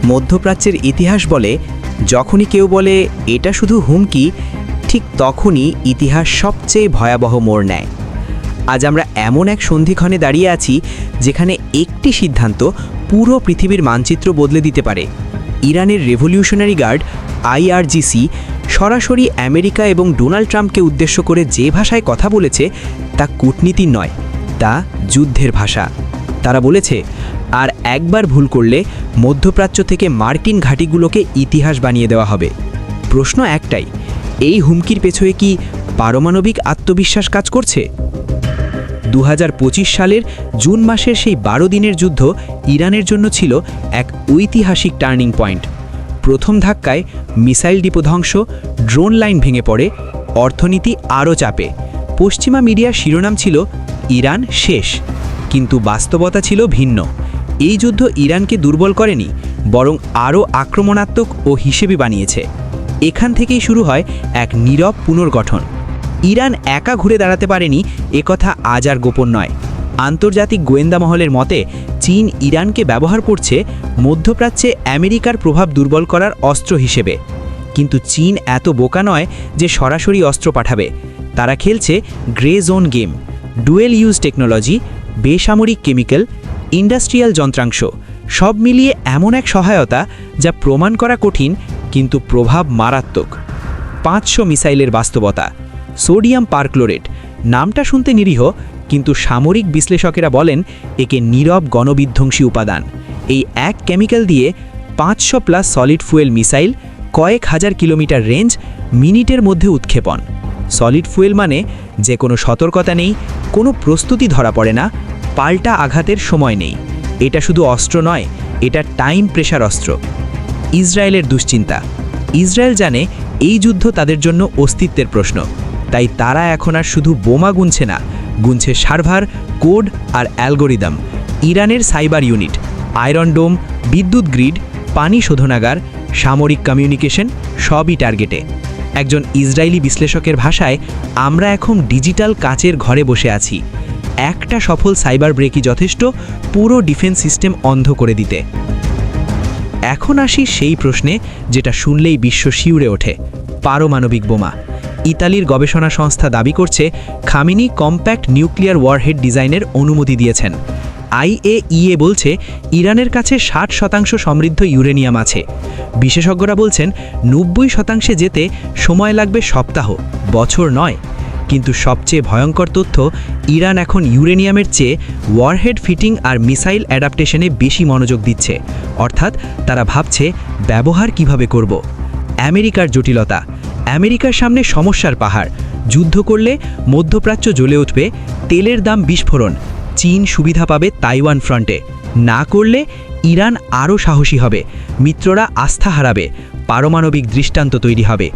মধ্যপ্রাচ্যের ইতিহাস বলে, যখনই কেউ বলে এটা শুধু হুমকি, ঠিক তখনই ইতিহাস সবচেয়ে ভয়াবহ মোড় নেয়। আজ আমরা এমন এক সন্ধিক্ষণে দাঁড়িয়ে আছি যেখানে একটি সিদ্ধান্ত পুরো পৃথিবীর মানচিত্র বদলে দিতে পারে। ইরানের রেভলিউশনারি গার্ড আইআরজিসি সরাসরি আমেরিকা এবং ডোনাল্ড ট্রাম্পকে উদ্দেশ্য করে যে ভাষায় কথা বলেছে তা কূটনীতির নয়, তা যুদ্ধের ভাষা। তারা বলেছে, আর একবার ভুল করলে মধ্যপ্রাচ্য থেকে মার্কিন ঘাঁটিগুলোকে ইতিহাস বানিয়ে দেওয়া হবে। প্রশ্ন একটাই, এই হুমকির পেছনে কি পারমাণবিক আত্মবিশ্বাস কাজ করছে? 2025 সালের জুন মাসের সেই 12 দিনের যুদ্ধ ইরানের জন্য ছিল এক ঐতিহাসিক টার্নিং পয়েন্ট। প্রথম ধাক্কায় মিসাইল ডিপো ধ্বংস, ড্রোন লাইন ভেঙে পড়ে, অর্থনীতি আরও চাপে। পশ্চিমা মিডিয়ার শিরোনাম ছিল ইরান শেষ, কিন্তু বাস্তবতা ছিল ভিন্ন। এই যুদ্ধ ইরানকে দুর্বল করেনি, বরং আরও আক্রমণাত্মক ও হিসেবে বানিয়েছে। এখান থেকেই শুরু হয় এক নীরব পুনর্গঠন। ইরান একা ঘুরে দাঁড়াতে পারেনি, একথা আজ আর গোপন নয়। আন্তর্জাতিক গোয়েন্দা মহলের মতে চীন ইরানকে ব্যবহার করছে মধ্যপ্রাচ্যে আমেরিকার প্রভাব দুর্বল করার অস্ত্র হিসেবে। কিন্তু চীন এত বোকা নয় যে সরাসরি অস্ত্র পাঠাবে। তারা খেলছে grey zone game. Dual use technology, বেসামরিক কেমিক্যাল, ইন্ডাস্ট্রিয়াল যন্ত্রাংশ সব মিলিয়ে এমন এক সহায়তা যা প্রমাণ করা কঠিন, কিন্তু প্রভাব মারাত্মক। 500 মিসাইলের বাস্তবতা। সোডিয়াম পারক্লোরেট নামটা শুনতে নিরীহ, কিন্তু সামরিক বিশ্লেষকেরা বলেন একে নীরব গণবিধ্বংসী উপাদান। এই এক কেমিক্যাল দিয়ে 500+ সলিড ফুয়েল মিসাইল, কয়েক হাজার কিলোমিটার রেঞ্জ, মিনিটের মধ্যে উৎক্ষেপণ। সলিড ফুয়েল মানে যে কোনো সতর্কতা নেই, কোনো প্রস্তুতি ধরা পড়ে না, পাল্টা আঘাতের সময় নেই। এটা শুধু অস্ত্র নয়, এটা টাইম প্রেশার অস্ত্র। ইসরায়েলের দুশ্চিন্তা। ইসরায়েল জানে এই যুদ্ধ তাদের জন্য অস্তিত্বের প্রশ্ন, তাই তারা এখন আর শুধু বোমা গুনছে না, গুনছে সার্ভার, কোড আর অ্যালগোরিদম। ইরানের সাইবার ইউনিট, আয়রন ডোম, বিদ্যুৎ গ্রিড, পানি শোধনাগার, সামরিক কমিউনিকেশন সবই টার্গেটে। একজন ইসরায়েলি বিশ্লেষকের ভাষায়, আমরা এখন ডিজিটাল কাচের ঘরে বসে আছি। একটা সফল সাইবার ব্রেকই যথেষ্ট পুরো ডিফেন্স সিস্টেম অন্ধ করে দিতে। এখন আসি সেই প্রশ্নে যেটা শুনলেই বিশ্ব শিউরে ওঠে, পারমাণবিক বোমা। ইতালির গবেষণা সংস্থা দাবি করছে খামেনি কম্প্যাক্ট নিউক্লিয়ার ওয়ারহেড ডিজাইনের অনুমতি দিয়েছেন। আইএইএ বলছে ইরানের কাছে 60% সমৃদ্ধ ইউরেনিয়াম আছে। বিশেষজ্ঞরা বলছেন 90% যেতে সময় লাগবে সপ্তাহ, বছর নয়। কিন্তু সবচেয়ে ভয়ঙ্কর তথ্য, ইরান এখন ইউরেনিয়ামের চেয়ে ওয়ারহেড ফিটিং আর মিসাইল অ্যাডাপ্টেশনে বেশি মনোযোগ দিচ্ছে। অর্থাৎ তারা ভাবছে ব্যবহার কিভাবে করব। আমেরিকার জটিলতা। আমেরিকার সামনে সমস্যার পাহাড়। যুদ্ধ করলে মধ্যপ্রাচ্য জ্বলে উঠবে, তেলের দাম বিস্ফোরণ। চীন সুবিধা পাবে তাইওয়ান ফ্রন্টে। না করলে ইরান আরও সাহসী হবে, মিত্ররা আস্থা হারাবে, পারমাণবিক দৃষ্টান্ত তৈরি হবে।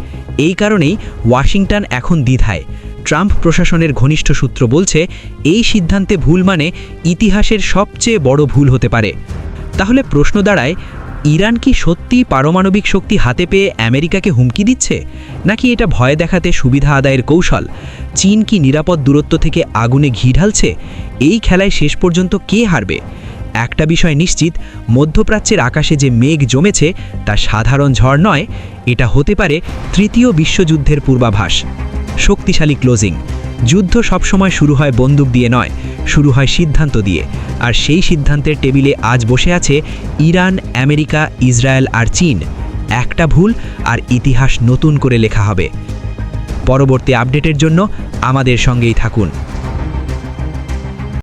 এই কারণেই ওয়াশিংটন এখন দ্বিধায়। ট্রাম্প প্রশাসনের ঘনিষ্ঠ সূত্র বলছে এই সিদ্ধান্তে ভুল মানে ইতিহাসের সবচেয়ে বড় ভুল হতে পারে। তাহলে প্রশ্ন দাঁড়ায়, ইরান কি সত্যিই পারমাণবিক শক্তি হাতে পেয়ে আমেরিকাকে হুমকি দিচ্ছে, নাকি এটা ভয় দেখাতে সুবিধা আদায়ের কৌশল? চীন কি নিরাপদ দূরত্ব থেকে আগুনে ঘি ঢালছে? এই খেলায় শেষ পর্যন্ত কে হারবে? একটা বিষয় নিশ্চিত, মধ্যপ্রাচ্যের আকাশে যে মেঘ জমেছে তা সাধারণ ঝড় নয়, এটা হতে পারে তৃতীয় বিশ্বযুদ্ধের পূর্বাভাস। শক্তিশালী ক্লোজিং। যুদ্ধ সবসময় শুরু হয় বন্দুক দিয়ে নয়, শুরু হয় সিদ্ধান্ত দিয়ে। আর সেই সিদ্ধান্তের টেবিলে আজ বসে আছে ইরান, আমেরিকা, ইসরায়েল আর চীন। একটা ভুল আর ইতিহাস নতুন করে লেখা হবে। পরবর্তী আপডেটের জন্য আমাদের সঙ্গেই থাকুন।